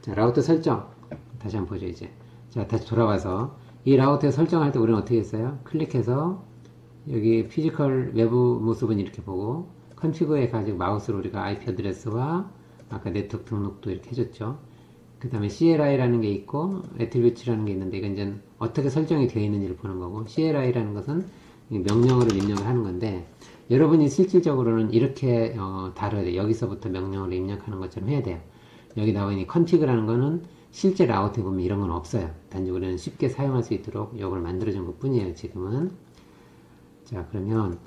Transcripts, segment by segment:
자, 라우터 설정. 다시 한번 보죠, 이제. 자, 다시 돌아와서. 이 라우터에 설정할 때 우리는 어떻게 했어요? 클릭해서, 여기 피지컬 외부 모습은 이렇게 보고, 컨피그에 가지고 마우스로 우리가 IP 어드레스와 아까 네트워크 등록도 이렇게 해줬죠. 그 다음에 CLI라는 게 있고, 애트리뷰츠라는 게 있는데, 이건 이제 어떻게 설정이 되어 있는지를 보는 거고, CLI라는 것은 명령어를 입력을 하는 건데, 여러분이 실질적으로는 이렇게 다뤄야 돼요. 여기서부터 명령어를 입력하는 것처럼 해야 돼요. 여기 나와 있는 컨피그라는 거는 실제 라우터에 보면 이런 건 없어요. 단지 우리는 쉽게 사용할 수 있도록 이걸 만들어준 것 뿐이에요, 지금은. 자, 그러면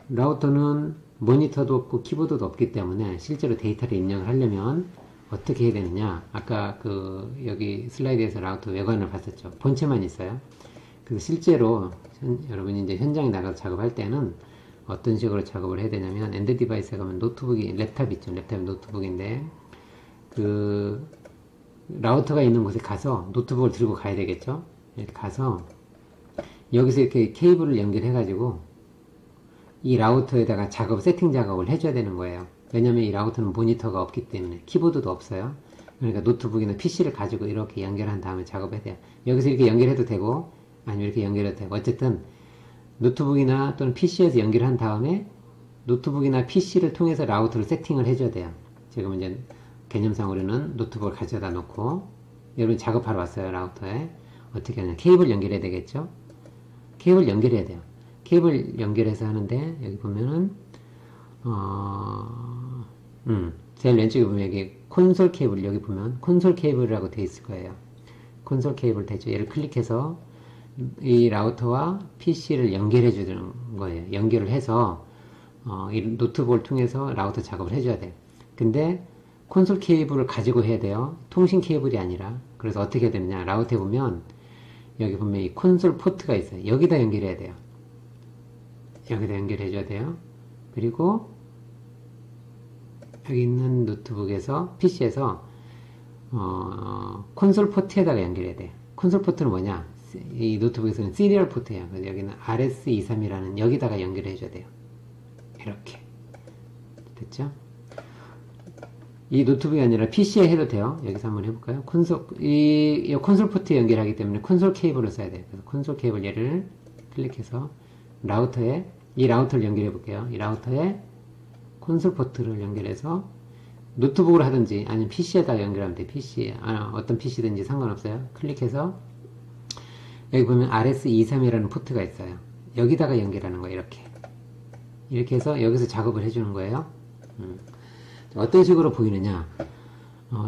라우터는 모니터도 없고 키보드도 없기 때문에 실제로 데이터를 입력을 하려면 어떻게 해야 되느냐. 아까 여기 슬라이드에서 라우터 외관을 봤었죠. 본체만 있어요. 그래서 실제로 여러분이 이제 현장에 나가서 작업할 때는 어떤 식으로 작업을 해야 되냐면, 엔드 디바이스에 가면 노트북이, 랩탑 있죠. 랩탑이 노트북인데, 라우터가 있는 곳에 가서 노트북을 들고 가야 되겠죠. 이렇게 가서 여기서 이렇게 케이블을 연결해가지고 이 라우터에다가 세팅 작업을 해줘야 되는 거예요. 왜냐면 이 라우터는 모니터가 없기 때문에, 키보드도 없어요. 그러니까 노트북이나 PC를 가지고 이렇게 연결한 다음에 작업해야 돼요. 여기서 이렇게 연결해도 되고, 아니면 이렇게 연결해도 되고, 어쨌든 노트북이나 또는 PC에서 연결한 다음에 노트북이나 PC를 통해서 라우터를 세팅을 해줘야 돼요. 지금 이제 개념상으로는 노트북을 가져다 놓고, 여러분 작업하러 왔어요. 라우터에 어떻게 하냐, 케이블 연결해야 되겠죠. 케이블 연결해야 돼요. 케이블 연결해서 하는데, 여기 보면은 제일 왼쪽에 보면 여기 콘솔 케이블, 여기 보면 콘솔 케이블이라고 되어 있을 거예요. 콘솔 케이블 되죠. 얘를 클릭해서 이 라우터와 PC를 연결해 주는 거예요. 연결을 해서 이 노트북을 통해서 라우터 작업을 해줘야 돼요. 근데 콘솔 케이블을 가지고 해야 돼요. 통신 케이블이 아니라. 그래서 어떻게 해야 되느냐, 라우터에 보면 여기 보면 이 콘솔 포트가 있어요. 여기다 연결해야 돼요. 여기다 연결해 줘야 돼요. 그리고 여기 있는 노트북에서, PC에서 콘솔 포트에다가 연결해야 돼요. 콘솔 포트는 뭐냐, 이 노트북에서는 시리얼 포트예요. 그래서 여기는 RS23이라는 여기다가 연결해 줘야 돼요. 이렇게 됐죠? 이 노트북이 아니라 PC에 해도 돼요. 여기서 한번 해볼까요? 이 콘솔 포트에 연결하기 때문에 콘솔 케이블을 써야 돼요. 그래서 콘솔 케이블 얘를 클릭해서 라우터에, 이 라우터를 연결해 볼게요. 이 라우터에 콘솔 포트를 연결해서 노트북으로 하든지 아니면 PC에다가 연결하면 돼요. 어떤 PC든지 상관없어요. 클릭해서 여기 보면 RS23이라는 포트가 있어요. 여기다가 연결하는 거예요. 이렇게 해서 여기서 작업을 해주는 거예요. 어떤 식으로 보이느냐,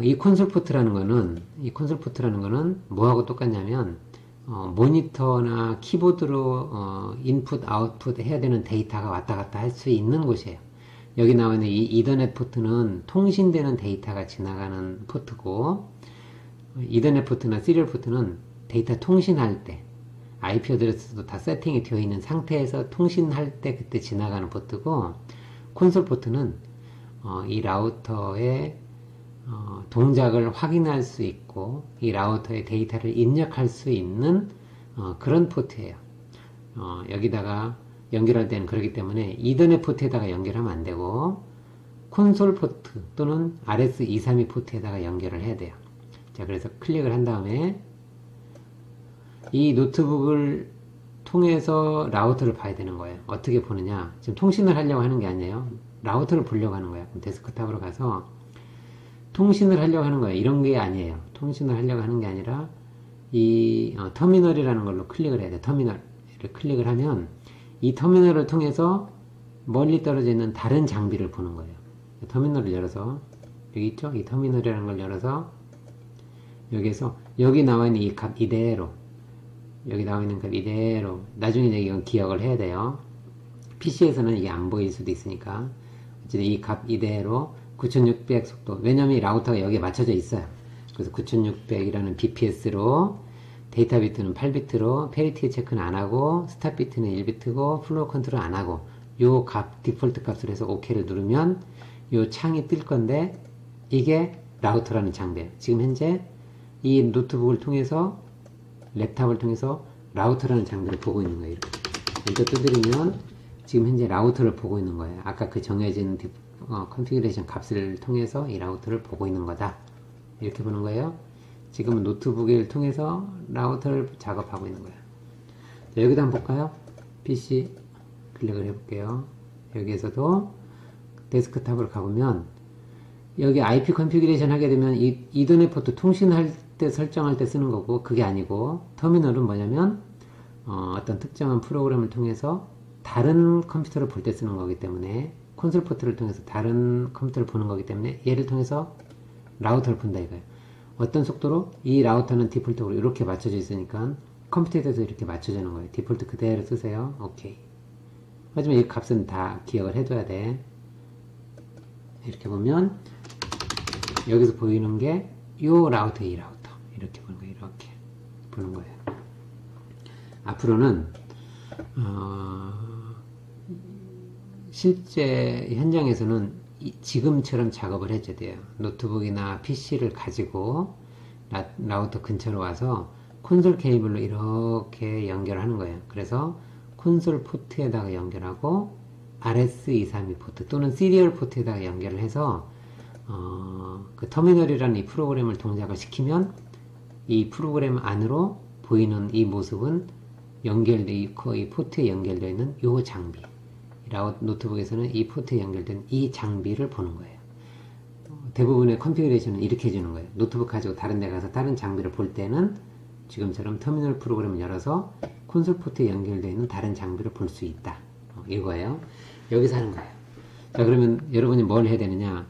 이 콘솔 포트라는 거는 뭐하고 똑같냐면, 모니터나 키보드로 인풋 아웃풋 해야 되는 데이터가 왔다 갔다 할 수 있는 곳이에요. 여기 나와 있는 이 이더넷 포트는 통신되는 데이터가 지나가는 포트고, 이더넷 포트나 시리얼 포트는 데이터 통신할 때, IP 어드레스도 다 세팅이 되어 있는 상태에서 통신할 때 그때 지나가는 포트고, 콘솔 포트는 이 라우터의 동작을 확인할 수 있고, 이 라우터의 데이터를 입력할 수 있는 그런 포트예요. 여기다가 연결할 때는 그렇기 때문에 이더넷 포트에다가 연결하면 안 되고, 콘솔 포트 또는 RS232 포트에다가 연결을 해야 돼요. 자, 그래서 클릭을 한 다음에 이 노트북을 통해서 라우터를 봐야 되는 거예요. 어떻게 보느냐, 지금 통신을 하려고 하는 게 아니에요. 라우터를 보려고 하는 거예요. 데스크탑으로 가서 통신을 하려고 하는 거예요. 이런 게 아니에요. 통신을 하려고 하는 게 아니라 이 터미널이라는 걸로 클릭을 해야 돼요. 터미널을 클릭을 하면 이 터미널을 통해서 멀리 떨어져 있는 다른 장비를 보는 거예요. 터미널을 열어서, 여기 있죠? 이 터미널이라는 걸 열어서 여기에서 여기 나와 있는 이 값 이대로, 여기 나와 있는 값 이대로, 나중에 이건 기억을 해야 돼요. PC에서는 이게 안 보일 수도 있으니까. 어쨌든 이 값 이대로 9600 속도, 왜냐면 이 라우터가 여기에 맞춰져 있어요. 그래서 9600이라는 BPS로, 데이터 비트는 8비트로, 페리티 체크는 안 하고, 스탑 비트는 1비트고, 플로우 컨트롤 안 하고, 요 값, 디폴트 값으로 해서 OK를 누르면 요 창이 뜰 건데, 이게 라우터라는 장비예요. 지금 현재 이 노트북을 통해서, 랩탑을 통해서 라우터라는 장비를 보고 있는 거예요. 이렇게 엔터 두드리면 지금 현재 라우터를 보고 있는 거예요. 아까 그 정해진 컨피그레이션 값을 통해서 이 라우터를 보고 있는 거다. 이렇게 보는 거예요. 지금은 노트북을 통해서 라우터를 작업하고 있는 거예요. 자, 여기도 한번 볼까요? PC 클릭을 해볼게요. 여기에서도 데스크탑으로 가보면 여기 IP 컨피그레이션 하게 되면 이 이더넷 포트 통신할 때 설정할 때 쓰는 거고, 그게 아니고 터미널은 뭐냐면 어떤 특정한 프로그램을 통해서 다른 컴퓨터를 볼 때 쓰는 거기 때문에, 콘솔 포트를 통해서 다른 컴퓨터를 보는 거기 때문에 얘를 통해서 라우터를 본다 이거예요. 어떤 속도로? 이 라우터는 디폴트로 이렇게 맞춰져 있으니까 컴퓨터에 대해서 이렇게 맞춰주는 거예요. 디폴트 그대로 쓰세요. 오케이. 하지만 이 값은 다 기억을 해둬야 돼. 이렇게 보면 여기서 보이는 게 요 라우터, 이 라우터 이렇게 보는 거예요. 이렇게 보는 거예요. 앞으로는 실제 현장에서는 지금처럼 작업을 해줘야 돼요. 노트북이나 PC를 가지고 라우터 근처로 와서 콘솔 케이블로 이렇게 연결하는 거예요. 그래서 콘솔 포트에다가 연결하고 RS232 포트 또는 시리얼 포트에다가 연결을 해서 그 터미널이라는 이 프로그램을 동작을 시키면 이 프로그램 안으로 보이는 이 모습은 이 포트에 연결되어 있는 이 장비, 노트북에서는 이 포트에 연결된 이 장비를 보는 거예요. 대부분의 컨피그레이션은 이렇게 해주는 거예요. 노트북 가지고 다른 데 가서 다른 장비를 볼 때는 지금처럼 터미널 프로그램을 열어서 콘솔 포트에 연결되어 있는 다른 장비를 볼 수 있다. 이거예요. 여기서 하는 거예요. 자, 그러면 여러분이 뭘 해야 되느냐?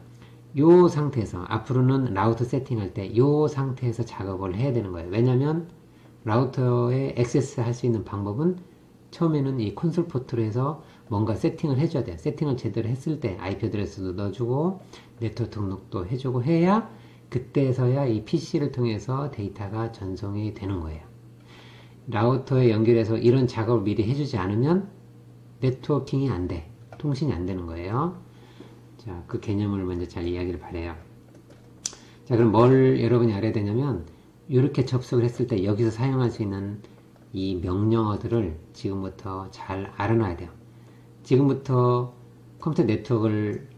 요 상태에서 앞으로는 라우터 세팅할 때 요 상태에서 작업을 해야 되는 거예요. 왜냐면 라우터에 액세스 할 수 있는 방법은 처음에는 이 콘솔 포트로 해서 뭔가 세팅을 해줘야 돼요. 세팅을 제대로 했을 때 IP 어드레스도 넣어주고 네트워크 등록도 해주고 해야 그때서야 이 PC를 통해서 데이터가 전송이 되는 거예요. 라우터에 연결해서 이런 작업을 미리 해주지 않으면 네트워킹이 안 돼. 통신이 안 되는 거예요. 자, 그 개념을 먼저 잘 이야기를 바래요. 자, 그럼 뭘 여러분이 알아야 되냐면 이렇게 접속을 했을 때 여기서 사용할 수 있는 이 명령어들을 지금부터 잘 알아놔야 돼요. 지금부터 컴퓨터 네트워크를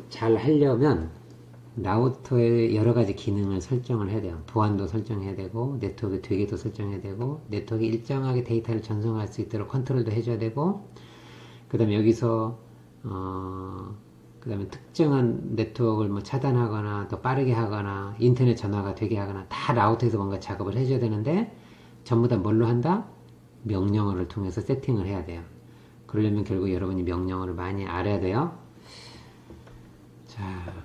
잘 하려면 라우터의 여러 가지 기능을 설정을 해야 돼요. 보안도 설정해야 되고, 네트워크 되게도 설정해야 되고, 네트워크에 일정하게 데이터를 전송할 수 있도록 컨트롤도 해줘야 되고, 그 다음에 여기서, 그 다음에 특정한 네트워크를 뭐 차단하거나, 더 빠르게 하거나, 인터넷 전화가 되게 하거나, 다 라우터에서 뭔가 작업을 해줘야 되는데, 전부 다 뭘로 한다? 명령어를 통해서 세팅을 해야 돼요. 그러려면 결국 여러분이 명령어를 많이 알아야 돼요. 자,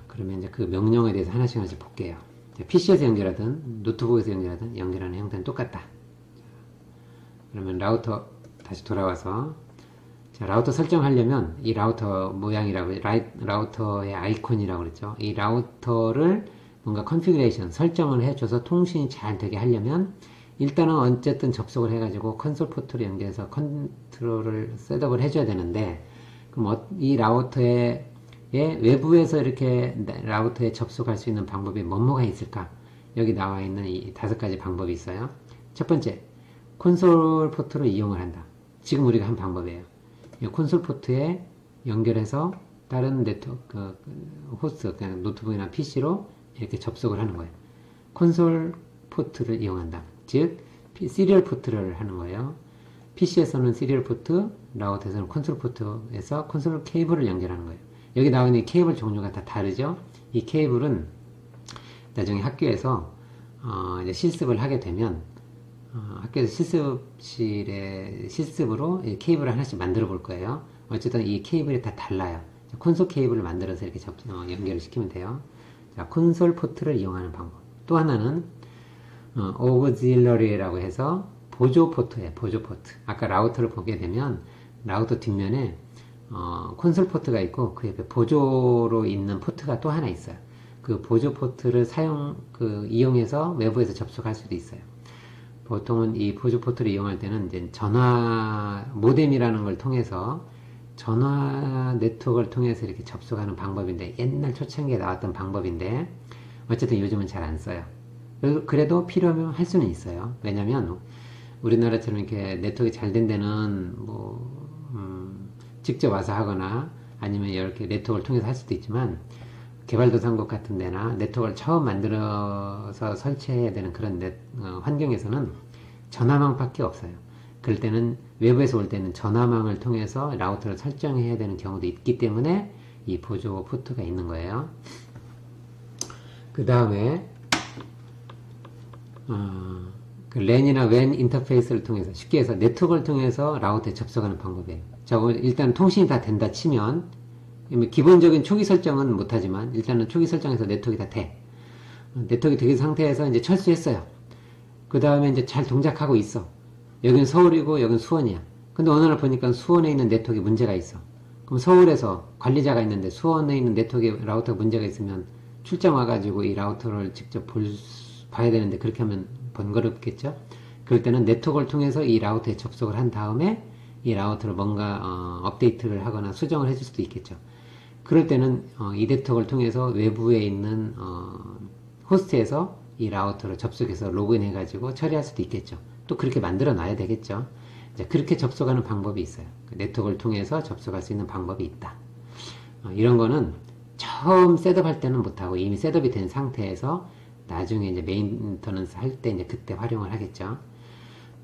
그러면 이제 그 명령어에 대해서 하나씩 볼게요. PC에서 연결하든 노트북에서 연결하든 연결하는 형태는 똑같다. 자, 그러면 라우터 다시 돌아와서, 자, 라우터 설정하려면 이 라우터 모양이라고, 라우터의 아이콘이라고 그랬죠. 이 라우터를 뭔가 컨피그레이션 설정을 해줘서 통신이 잘 되게 하려면 일단은 어쨌든 접속을 해가지고 콘솔 포트로 연결해서 컨트롤을 셋업을 해줘야 되는데, 그럼 이 라우터의 외부에서 이렇게 라우터에 접속할 수 있는 방법이 뭐뭐가 있을까? 여기 나와 있는 이 5가지 방법이 있어요. 첫 번째, 콘솔 포트로 이용을 한다. 지금 우리가 한 방법이에요. 이 콘솔 포트에 연결해서 다른 네트워크, 호스트, 그냥 노트북이나 PC로 이렇게 접속을 하는 거예요. 콘솔 포트를 이용한다. 즉, 시리얼 포트를 하는 거예요. PC에서는 시리얼 포트, 라우터에서는 콘솔 포트에서 콘솔 케이블을 연결하는 거예요. 여기 나오는 이 케이블 종류가 다 다르죠? 이 케이블은 나중에 학교에서 이제 실습을 하게 되면 학교에서 실습실에 실습으로 이 케이블을 하나씩 만들어 볼 거예요. 어쨌든 이 케이블이 다 달라요. 콘솔 케이블을 만들어서 이렇게 연결을 시키면 돼요. 자, 콘솔 포트를 이용하는 방법. 또 하나는 오그질러리라고 해서 보조 포트예요. 보조 포트. 아까 라우터를 보게 되면 라우터 뒷면에 콘솔 포트가 있고 그 옆에 보조로 있는 포트가 또 하나 있어요. 그 보조 포트를 이용해서 외부에서 접속할 수도 있어요. 보통은 이 보조 포트를 이용할 때는 이제 전화 모뎀이라는 걸 통해서 전화 네트워크를 통해서 이렇게 접속하는 방법인데, 옛날 초창기에 나왔던 방법인데 어쨌든 요즘은 잘 안 써요. 그래도 필요하면 할 수는 있어요. 왜냐면 우리나라처럼 이렇게 네트워크가 잘 된 데는 직접 와서 하거나 아니면 이렇게 네트워크를 통해서 할 수도 있지만, 개발도상국 같은 데나 네트워크를 처음 만들어서 설치해야 되는 그런 환경에서는 전화망밖에 없어요. 그럴 때는 외부에서 올 때는 전화망을 통해서 라우터를 설정해야 되는 경우도 있기 때문에 이 보조 포트가 있는 거예요. 그 다음에 그 랜이나 웬 인터페이스를 통해서, 쉽게 해서 네트워크를 통해서 라우터에 접속하는 방법이에요. 자, 일단 통신이 다 된다 치면, 기본적인 초기 설정은 못하지만 일단은 초기 설정에서 네트워크가 다 돼. 네트워크가 되는 상태에서 이제 철수했어요. 그 다음에 이제 잘 동작하고 있어. 여긴 서울이고 여긴 수원이야. 근데 어느 날 보니까 수원에 있는 네트워크에 문제가 있어. 그럼 서울에서 관리자가 있는데 수원에 있는 네트워크에 라우터가 문제가 있으면 출장 와가지고 이 라우터를 직접 봐야 되는데, 그렇게 하면 번거롭겠죠. 그럴 때는 네트워크를 통해서 이 라우터에 접속을 한 다음에 이 라우터를 뭔가 업데이트를 하거나 수정을 해줄 수도 있겠죠. 그럴 때는 이 네트워크를 통해서 외부에 있는 호스트에서 이 라우터를 접속해서 로그인 해가지고 처리할 수도 있겠죠. 또 그렇게 만들어 놔야 되겠죠. 이제 그렇게 접속하는 방법이 있어요. 네트워크를 통해서 접속할 수 있는 방법이 있다. 이런 거는 처음 셋업할 때는 못하고 이미 셋업이 된 상태에서 나중에 이제 메인터넌스 할 때 이제 그때 활용을 하겠죠.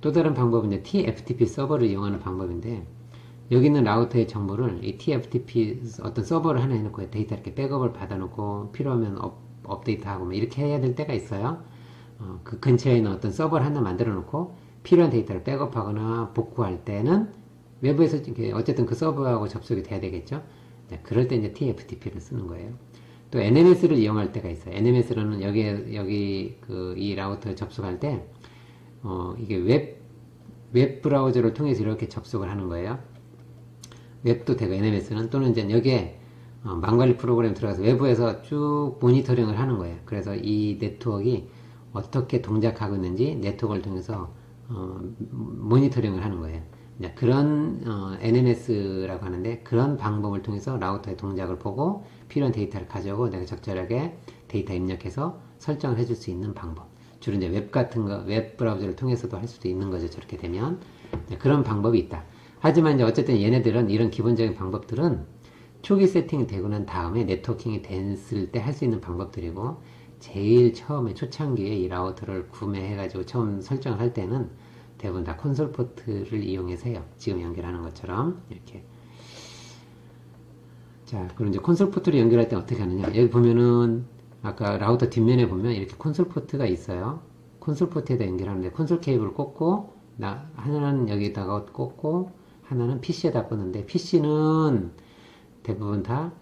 또 다른 방법은 이제 TFTP 서버를 이용하는 방법인데, 여기 있는 라우터의 정보를 이 TFTP 어떤 서버를 하나 해놓고 데이터 이렇게 백업을 받아놓고 필요하면 업데이트하고 뭐 이렇게 해야 될 때가 있어요. 그 근처에 있는 어떤 서버를 하나 만들어 놓고 필요한 데이터를 백업하거나 복구할 때는 외부에서 어쨌든 그 서버하고 접속이 돼야 되겠죠. 그럴 때 이제 TFTP를 쓰는 거예요. 또 NMS를 이용할 때가 있어요. NMS로는 여기 이 라우터에 접속할 때 이게 웹 브라우저를 통해서 이렇게 접속을 하는 거예요. 웹도 되고 NMS는, 또는 이제 여기에 망관리 프로그램 들어가서 외부에서 쭉 모니터링을 하는 거예요. 그래서 이 네트워크가 어떻게 동작하고 있는지 네트워크를 통해서 모니터링을 하는 거예요. 그런 NMS라고 하는데, 그런 방법을 통해서 라우터의 동작을 보고 필요한 데이터를 가져오고 내가 적절하게 데이터 입력해서 설정을 해줄 수 있는 방법. 주로 이제 웹 같은 거, 웹 브라우저를 통해서도 할 수도 있는 거죠. 저렇게 되면. 그런 방법이 있다. 하지만 이제 어쨌든 얘네들은, 이런 기본적인 방법들은 초기 세팅이 되고 난 다음에 네트워킹이 됐을 때 할 수 있는 방법들이고, 제일 처음에 초창기에 이 라우터를 구매해가지고 처음 설정을 할 때는 대부분 다 콘솔 포트를 이용해서 해요. 지금 연결하는 것처럼 이렇게. 자, 그럼 이제 콘솔 포트를 연결할 때 어떻게 하느냐? 여기 보면은 아까 라우터 뒷면에 보면 이렇게 콘솔 포트가 있어요. 콘솔 포트에다 연결하는데 콘솔 케이블을 꽂고, 하나는 여기다가 꽂고 하나는 PC에다 꽂는데, PC는 대부분 다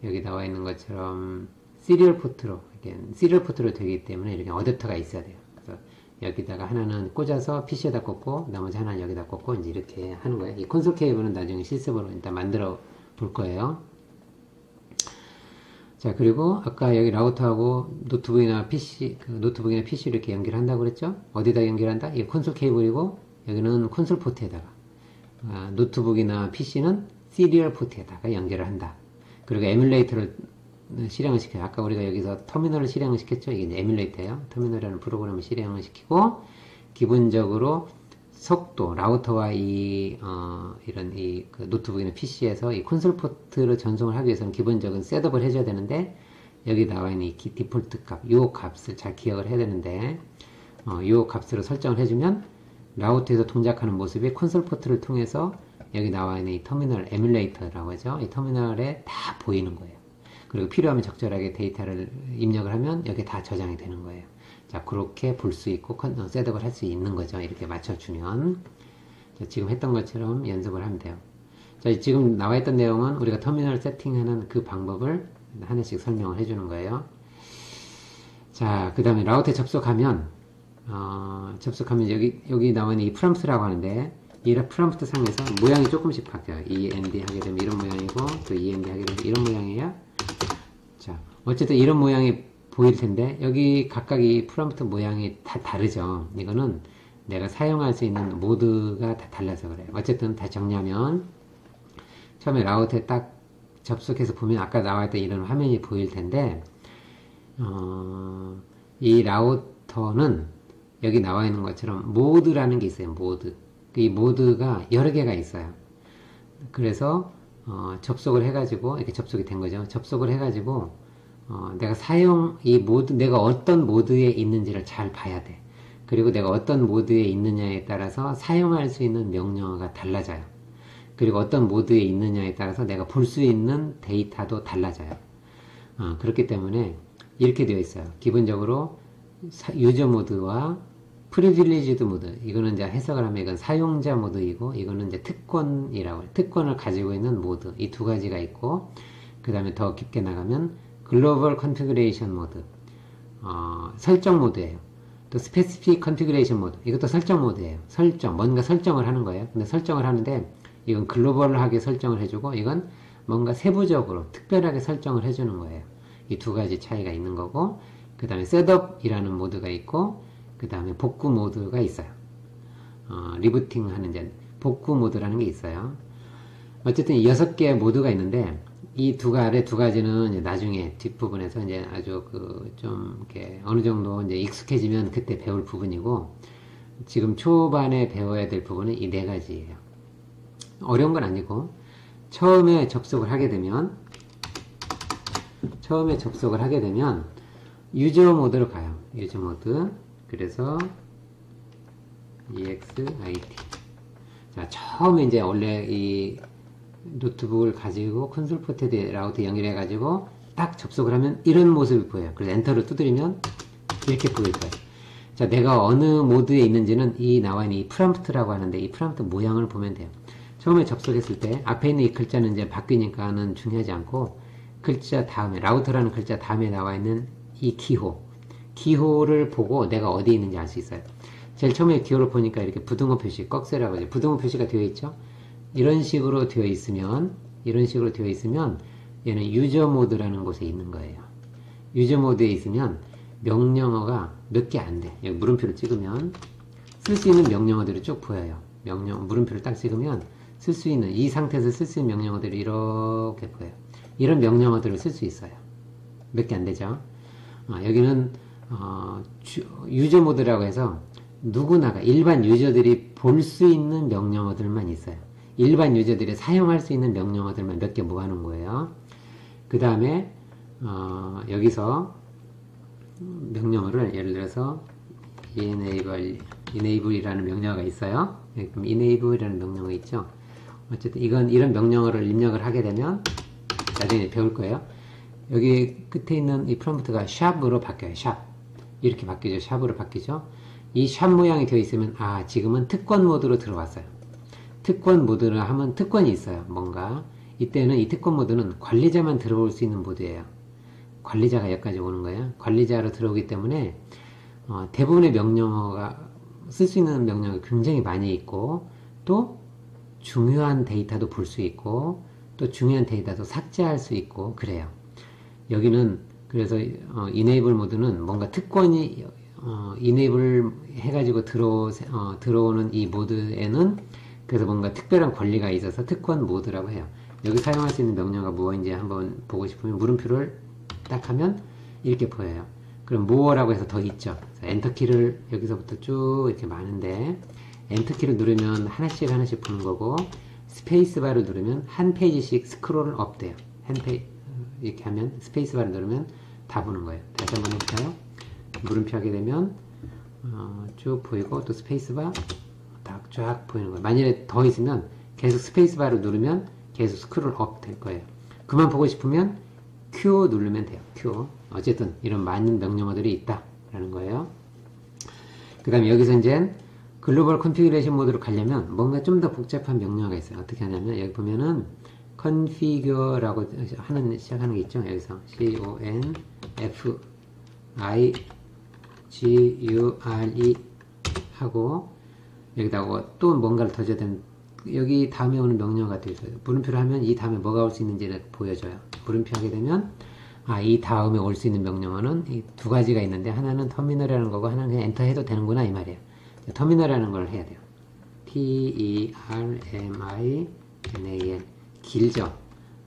여기 나와 있는 것처럼 시리얼 포트로 되기 때문에 이렇게 어댑터가 있어야 돼요. 그래서 여기다가 하나는 꽂아서 PC에다 꽂고 나머지 하나는 여기다 꽂고 이제 이렇게 하는 거예요. 이 콘솔 케이블은 나중에 실습으로 일단 만들어 볼 거예요. 자, 그리고 아까 여기 라우터하고 노트북이나 PC 이렇게 연결한다고 그랬죠? 어디다 연결한다? 이게 콘솔 케이블이고, 여기는 콘솔 포트에다가, 노트북이나 PC는 시리얼 포트에다가 연결을 한다. 그리고 에뮬레이터를 실행을 시켜요. 아까 우리가 여기서 터미널을 실행을 시켰죠? 이게 이제 에뮬레이터예요. 터미널이라는 프로그램을 실행을 시키고, 기본적으로 속도, 라우터와 그 노트북이나 PC에서 이 콘솔 포트를 전송을 하기 위해서는 기본적인 셋업을 해줘야 되는데, 여기 나와 있는 이 디폴트 값, 요 값을 잘 기억을 해야 되는데, 요 값으로 설정을 해주면 라우터에서 동작하는 모습이 콘솔 포트를 통해서 여기 나와 있는 이 터미널, 에뮬레이터라고 하죠. 이 터미널에 다 보이는 거예요. 그리고 필요하면 적절하게 데이터를 입력을 하면 여기에 다 저장이 되는 거예요. 자, 그렇게 볼 수 있고 셋업을 할 수 있는 거죠. 이렇게 맞춰주면. 자, 지금 했던 것처럼 연습을 하면 돼요. 자, 지금 나와 있던 내용은 우리가 터미널 세팅하는 그 방법을 하나씩 설명을 해주는 거예요. 자, 그 다음에 라우터에 접속하면 여기 나와 있는 이 프롬프트라고 하는데, 이 프롬프트 상에서 모양이 조금씩 바뀌어요. END 하게 되면 이런 모양이고, 또 END 하게 되면 이런 모양이에요. 자, 어쨌든 이런 모양이 보일 텐데, 여기 각각 이 프롬프트 모양이 다 다르죠. 이거는 내가 사용할 수 있는 모드가 다 달라서 그래요. 어쨌든 다시 정리하면, 처음에 라우터에 딱 접속해서 보면 아까 나와있던 이런 화면이 보일 텐데, 이 라우터는 여기 나와 있는 것처럼 모드라는 게 있어요. 모드. 이 모드가 여러 개가 있어요. 그래서 접속을 해가지고 이렇게 접속이 된 거죠. 접속을 해가지고 내가 내가 어떤 모드에 있는지를 잘 봐야 돼. 그리고 내가 어떤 모드에 있느냐에 따라서 사용할 수 있는 명령어가 달라져요. 그리고 어떤 모드에 있느냐에 따라서 내가 볼 수 있는 데이터도 달라져요. 그렇기 때문에 이렇게 되어 있어요. 기본적으로 유저 모드와 프리빌리지드 모드, 이거는 이제 해석을 하면 이건 사용자 모드이고 이거는 이제 특권이라고 해요. 특권을 가지고 있는 모드, 이 두 가지가 있고, 그 다음에 더 깊게 나가면 글로벌 컨피그레이션 모드, 설정 모드예요. 또 스페시픽 컨피그레이션 모드, 이것도 설정 모드예요. 뭔가 설정을 하는 거예요. 근데 설정을 하는데 이건 글로벌하게 설정을 해주고 이건 뭔가 세부적으로 특별하게 설정을 해주는 거예요. 이 두 가지 차이가 있는 거고, 그 다음에 셋업이라는 모드가 있고, 그 다음에 복구 모드가 있어요. 리부팅 하는 이제 복구 모드라는 게 있어요. 어쨌든 6개의 모드가 있는데 이 아래 두 가지는 이제 나중에 뒷부분에서 이제 아주 좀 이렇게 어느 정도 이제 익숙해지면 그때 배울 부분이고, 지금 초반에 배워야 될 부분은 이 네 가지예요. 어려운 건 아니고, 처음에 접속을 하게 되면 유저 모드로 가요. 유저 모드. 그래서 EXIT. 자, 처음에 이제 원래 이 노트북을 가지고 콘솔 포트 라우터 연결해 가지고 딱 접속을 하면 이런 모습이 보여요. 그래서 엔터를 두드리면 이렇게 보일 거예요. 자, 내가 어느 모드에 있는지는 이 나와 있는 이 프롬프트라고 하는데 이 프롬프트 모양을 보면 돼요. 처음에 접속했을 때 앞에 있는 이 글자는 이제 바뀌니까는 중요하지 않고, 글자 다음에 라우터라는 글자 다음에 나와 있는 이 기호를 보고 내가 어디에 있는지 알 수 있어요. 제일 처음에 기호를 보니까 이렇게 부등호 표시, 꺽쇠라고 하죠. 부등호 표시가 되어 있죠. 이런 식으로 되어 있으면 얘는 유저 모드라는 곳에 있는 거예요. 유저 모드에 있으면 명령어가 몇 개 안 돼. 여기 물음표를 찍으면 쓸 수 있는 명령어들이 쭉 보여요. 물음표를 딱 찍으면 이 상태에서 쓸 수 있는 명령어들이 이렇게 보여요. 이런 명령어들을 쓸 수 있어요. 몇 개 안 되죠. 여기는 유저 모드라고 해서 누구나가 일반 유저들이 볼 수 있는 명령어들만 있어요. 일반 유저들이 사용할 수 있는 명령어들만 몇 개 모아놓은 거예요. 그 다음에 여기서 명령어를 예를 들어서 enable이라는 명령어가 있어요. 그럼 enable이라는 명령어 있죠. 어쨌든 이런 명령어를 입력을 하게 되면 나중에 배울 거예요. 여기 끝에 있는 이 프롬프트가 샵으로 바뀌어요. 샵. 이렇게 바뀌죠. 샵으로 바뀌죠. 이 샵 모양이 되어 있으면 지금은 특권 모드로 들어왔어요. 특권 모드를 하면 특권이 있어요. 뭔가 이때는 이 특권 모드는 관리자만 들어올 수 있는 모드예요. 관리자가 여기까지 오는 거예요. 관리자로 들어오기 때문에 대부분의 명령어가 쓸 수 있는 명령어가 굉장히 많이 있고, 또 중요한 데이터도 볼 수 있고, 또 중요한 데이터도 삭제할 수 있고 그래요. 여기는 그래서 enable 모드는 뭔가 특권이 enable 해가지고 들어오는 이 모드에는 그래서 뭔가 특별한 권리가 있어서 특권 모드라고 해요. 여기 사용할 수 있는 명령어가 무엇인지 한번 보고 싶으면 물음표를 딱 하면 이렇게 보여요. 그럼 more라고 해서 더 있죠. 엔터키를 여기서부터 쭉 이렇게 많은데, 엔터키를 누르면 하나씩 보는 거고, 스페이스바를 누르면 한 페이지씩 스크롤을 업 돼요. 이렇게 하면 스페이스바를 누르면 다 보는 거예요. 다시 한번 해볼까요? 물음표 하게 되면 쭉 보이고, 또 스페이스바 딱 쫙 보이는 거예요. 만약에 더 있으면 계속 스페이스바를 누르면 계속 스크롤 업 될 거예요. 그만 보고 싶으면 Q 누르면 돼요. Q. 어쨌든 이런 많은 명령어들이 있다라는 거예요. 그 다음에 여기서 이제 글로벌 컨피그레이션 모드로 가려면 뭔가 좀 더 복잡한 명령어가 있어요. 어떻게 하냐면 여기 보면은 configure라고 시작하는 게 있죠. 여기서 configure 하고 여기다가 또 뭔가를 더 줘야 되는, 여기 다음에 오는 명령어가 되어 있어요. 물음표를 하면 이 다음에 뭐가 올 수 있는지를 보여줘요. 물음표 하게 되면 이 다음에 올 수 있는 명령어는 이 두 가지가 있는데, 하나는 터미널이라는 거고 하나는 그냥 엔터 해도 되는구나 이 말이에요. 터미널이라는 걸 해야 돼요. terminal 길죠.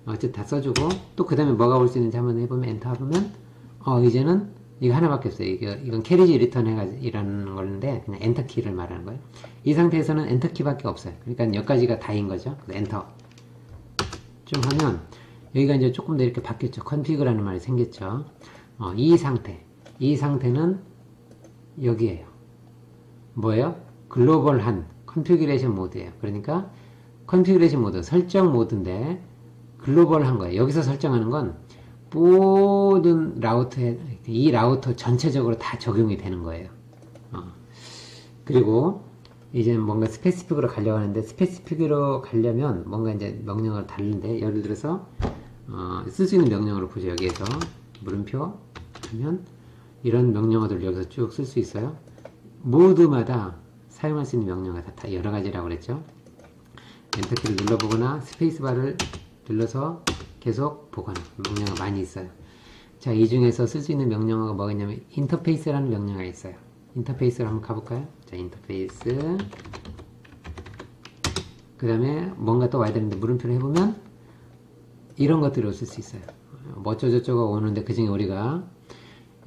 어쨌든 다 써주고, 또 그 다음에 뭐가 올 수 있는지 한번 해보면 엔터 해보면 이제는 이거 하나밖에 없어요. 이건 캐리지 리턴 이라는 건데 그냥 엔터 키를 말하는 거예요. 이 상태에서는 엔터 키밖에 없어요. 그러니까 여기까지가 다인 거죠. 엔터 좀 하면 여기가 이제 조금 더 이렇게 바뀌었죠. config라는 말이 생겼죠. 이 상태는 여기에요. 뭐예요? 글로벌한 컨피그레이션 모드예요. 그러니까 컨피그레이션 모드, 설정 모드인데 글로벌한 거예요. 여기서 설정하는 건 모든 라우터에, 이 라우터 전체적으로 다 적용이 되는 거예요. 그리고 이제 뭔가 스페시픽으로 가려고 하는데, 스페시픽으로 가려면 뭔가 이제 명령을 다른데, 예를 들어서 쓸 수 있는 명령어를 보죠. 여기에서 물음표 하면 이런 명령어들을 여기서 쭉 쓸 수 있어요. 모드마다 사용할 수 있는 명령어가 다 여러 가지라고 그랬죠. 엔터키를 눌러보거나 스페이스바를 눌러서 계속 보거나 명령어가 많이 있어요. 자, 이 중에서 쓸 수 있는 명령어가 뭐가 있냐면 인터페이스라는 명령어가 있어요. 인터페이스를 한번 가볼까요? 자, 인터페이스. 그 다음에 뭔가 또 와야 되는데 물음표를 해보면 이런 것들을 쓸 수 있어요. 뭐 어쩌고저쩌고 오는데 그 중에 우리가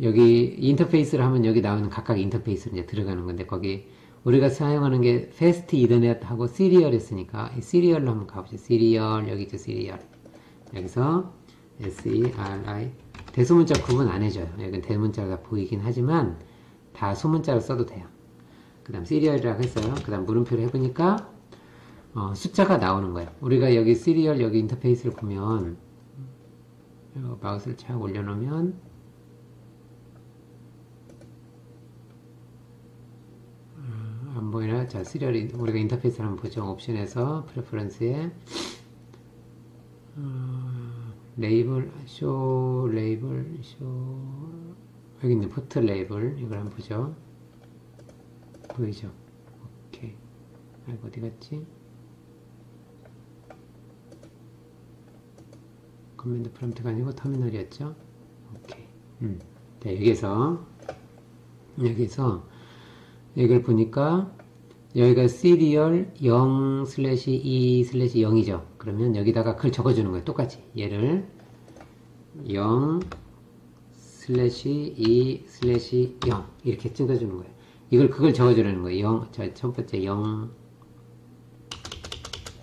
여기 인터페이스를 하면 여기 나오는 각각 인터페이스로 이제 들어가는 건데, 거기 우리가 사용하는 게 패스트 이더넷하고 시리얼 했으니까 이 시리얼로 한번 가보죠. 시리얼, 여기 있죠. 시리얼. 여기서 SERI 대소문자 구분 안 해줘요. 여기는 대문자가 보이긴 하지만 다 소문자로 써도 돼요. 그 다음 시리얼이라고 했어요. 그 다음 물음표를 해보니까 숫자가 나오는 거예요. 우리가 여기 시리얼 여기 인터페이스를 보면 마우스를 쫙 올려놓으면 안 보이나? 자, 시리얼 우리가 인터페이스를 한번 보죠. 옵션에서 프레퍼런스에 레이블, 쇼, 레이블, 쇼 여기 있는 포트 레이블 이걸 한번 보죠. 보이죠? 오케이. 아이고 어디 갔지? 커맨드 프롬프트가 아니고 터미널이었죠? 오케이. 자, 여기서 이걸 보니까 여기가 시리얼 0/2/0이죠. 그러면 여기다가 그걸 적어주는 거예요. 똑같이 얘를 0/2/0 이렇게 찍어주는 거예요. 그걸 적어주라는 거예요. 자, 첫 번째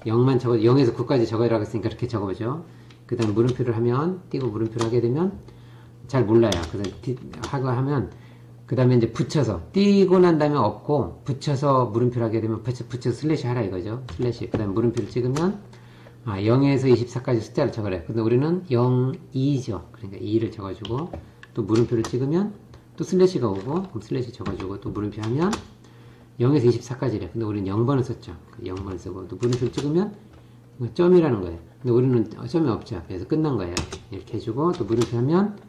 0만 적어, 0에서 9까지 적어라고 했으니까 이렇게 적어보죠. 그 다음 물음표를 하면, 띄고 물음표를 하게 되면 잘 몰라요. 그래서 하고 하면 그 다음에 이제 붙여서 띄고 난 다음에 없고 붙여서 물음표를 하게 되면 붙여서 슬래시 하라 이거죠. 슬래시. 그 다음에 물음표를 찍으면 0에서 24까지 숫자를 적으래요. 근데 우리는 0, 2죠. 그러니까 2를 적어주고 또 물음표를 찍으면 또 슬래시가 오고 그럼 슬래시 적어주고 또 물음표 하면 0에서 24까지래. 근데 우리는 0번을 썼죠. 0번을 쓰고 또 물음표를 찍으면 점이라는 거예요. 근데 우리는 점이 없죠. 그래서 끝난 거예요. 이렇게 해주고 또 물음표 하면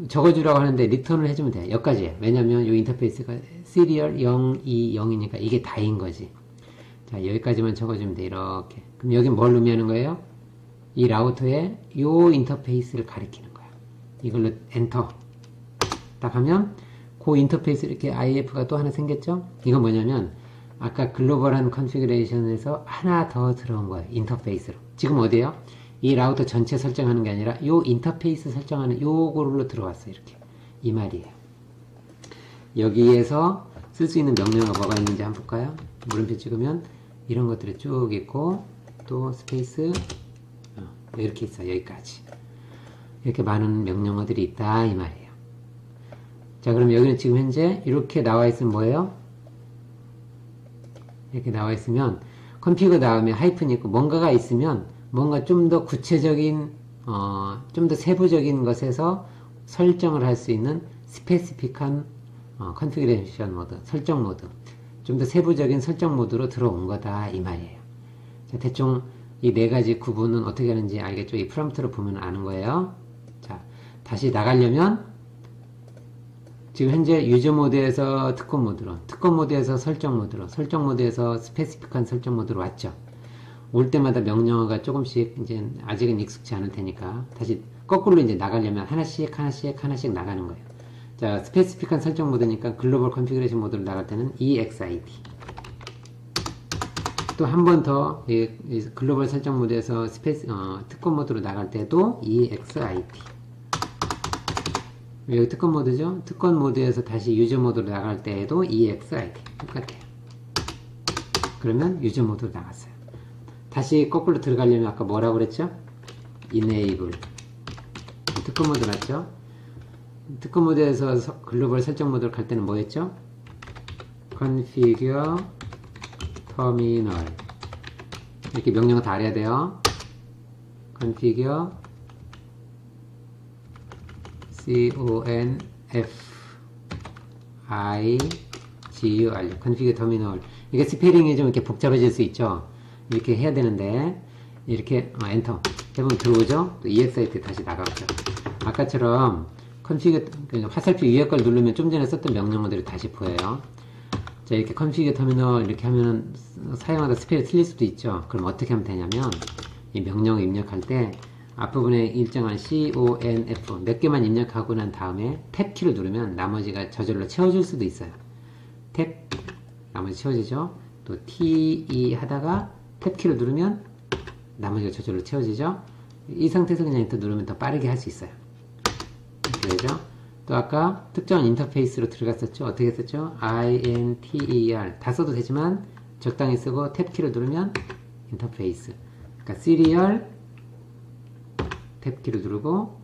적어주라고 하는데 리턴을 해주면 돼요. 여기까지예요. 왜냐면 이 인터페이스가 시리얼 0, 2, 0이니까 이게 다인 거지. 자, 여기까지만 적어주면 돼. 이렇게. 그럼 여기 뭘 의미하는 거예요? 이 라우터의 요 인터페이스를 가리키는 거야. 이걸로 엔터 딱 하면 그 인터페이스 이렇게 IF가 또 하나 생겼죠? 이건 뭐냐면 아까 글로벌한 컨피그레이션에서 하나 더 들어온 거예요. 인터페이스로. 지금 어디에요? 이 라우터 전체 설정하는 게 아니라 요 인터페이스 설정하는 요거로 들어왔어요. 이렇게. 이 말이에요. 여기에서 쓸 수 있는 명령어가 뭐가 있는지 한번 볼까요? 물음표 찍으면 이런 것들이 쭉 있고 또 스페이스 이렇게 있어요. 여기까지. 이렇게 많은 명령어들이 있다 이 말이에요. 자, 그럼 여기는 지금 현재 이렇게 나와 있으면 뭐예요? 이렇게 나와 있으면 컴피그 다음에 하이픈이 있고 뭔가가 있으면 뭔가 좀 더 구체적인 좀 더 세부적인 것에서 설정을 할 수 있는 스페시픽한 컨피그레이션 모드, 설정 모드, 좀 더 세부적인 설정 모드로 들어온 거다 이 말이에요. 자, 대충 이 네 가지 구분은 어떻게 하는지 알겠죠? 이 프롬프트로 보면 아는 거예요. 자, 다시 나가려면 지금 현재 유저 모드에서 특권 모드로, 특권 모드에서 설정 모드로, 설정 모드에서 스페시픽한 설정 모드로 왔죠. 올 때마다 명령어가 조금씩 이제 아직은 익숙치 않을 테니까 다시 거꾸로 이제 나가려면 하나씩 나가는 거예요. 자, 스페시픽한 설정 모드니까 글로벌 컨피그레이션 모드로 나갈 때는 EXID. 또 한 번 더 글로벌 설정 모드에서 특권 모드로 나갈 때도 EXID. 여기 특권 모드죠? 특권 모드에서 다시 유저 모드로 나갈 때에도 EXID. 똑같아요. 그러면 유저 모드로 나갔어요. 다시 거꾸로 들어가려면 아까 뭐라고 그랬죠? enable 특권 모드 맞죠? 특권 모드에서 글로벌 설정 모드로 갈 때는 뭐였죠? configure terminal 이렇게 명령을 다 알아야 돼요. configure configure configure terminal 이게 스페링이 좀 이렇게 복잡해질 수 있죠. 이렇게 해야 되는데 이렇게 엔터 해보면 들어오죠. 또 EXIT 다시 나가죠. 아까처럼 configure 화살표 위에 걸 누르면 좀 전에 썼던 명령어들이 다시 보여요. 자, 이렇게 configure terminal 이렇게 하면은 사용하다 스펠이 틀릴 수도 있죠. 그럼 어떻게 하면 되냐면 이 명령을 입력할 때 앞부분에 일정한 CONF 몇 개만 입력하고 난 다음에 탭 키를 누르면 나머지가 저절로 채워질 수도 있어요. 탭 나머지 채워지죠. 또 TE 하다가 탭 키를 누르면 나머지가 저절로 채워지죠. 이 상태에서 그냥 엔터 누르면 더 빠르게 할 수 있어요. 이렇게 되죠. 또 아까 특정한 인터페이스로 들어갔었죠. 어떻게 했었죠? INTER 다 써도 되지만 적당히 쓰고 탭 키를 누르면 인터페이스. 그러니까 시리얼 탭 키를 누르고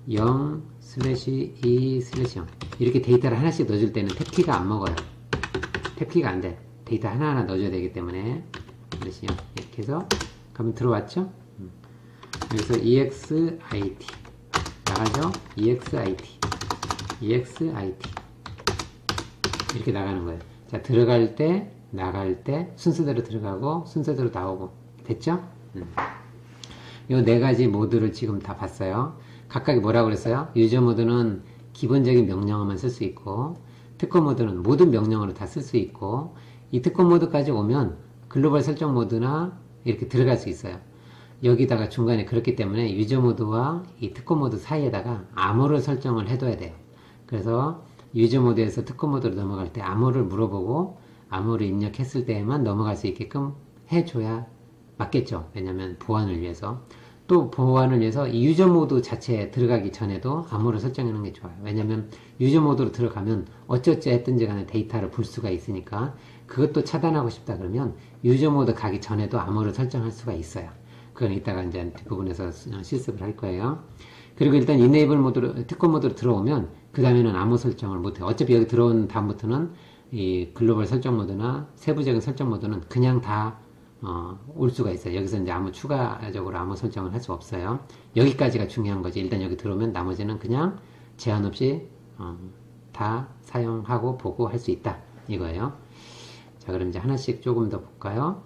0/2/0 이렇게 데이터를 하나씩 넣어줄 때는 탭 키가 안 먹어요. 탭 키가 안 돼. 데이터 하나하나 넣어줘야 되기 때문에 이렇게 해서 그러면 들어왔죠? 여기서 EXIT 나가죠? EXIT 이렇게 나가는 거예요. 자, 들어갈 때 나갈 때 순서대로 들어가고 순서대로 나오고 됐죠? 이 네 가지 모드를 지금 다 봤어요. 각각이 뭐라고 그랬어요? 유저 모드는 기본적인 명령어만 쓸 수 있고 특권 모드는 모든 명령어를 다 쓸 수 있고 이 특권 모드까지 오면 글로벌 설정 모드나 이렇게 들어갈 수 있어요. 여기다가 중간에 그렇기 때문에 유저 모드와 이 특권 모드 사이에다가 암호를 설정을 해둬야 돼요. 그래서 유저 모드에서 특권 모드로 넘어갈 때 암호를 물어보고 암호를 입력했을 때에만 넘어갈 수 있게끔 해줘야 맞겠죠. 왜냐면 보안을 위해서. 또 보안을 위해서 이 유저 모드 자체에 들어가기 전에도 암호를 설정해 놓은 게 좋아요. 왜냐면 유저 모드로 들어가면 어쩌지 했든지 간에 데이터를 볼 수가 있으니까 그것도 차단하고 싶다 그러면 유저 모드 가기 전에도 암호를 설정할 수가 있어요. 그건 이따가 이제 뒷부분에서 실습을 할 거예요. 그리고 일단 enable 모드로, 특권 모드로 들어오면 그 다음에는 암호 설정을 못해요. 어차피 여기 들어온 다음부터는 이 글로벌 설정 모드나 세부적인 설정 모드는 그냥 다 올 수가 있어요. 여기서 이제 아무 추가적으로 아무 설정을 할 수 없어요. 여기까지가 중요한 거지. 일단 여기 들어오면 나머지는 그냥 제한 없이 다 사용하고 보고 할 수 있다. 이거예요. 자, 그럼 이제 하나씩 조금 더 볼까요?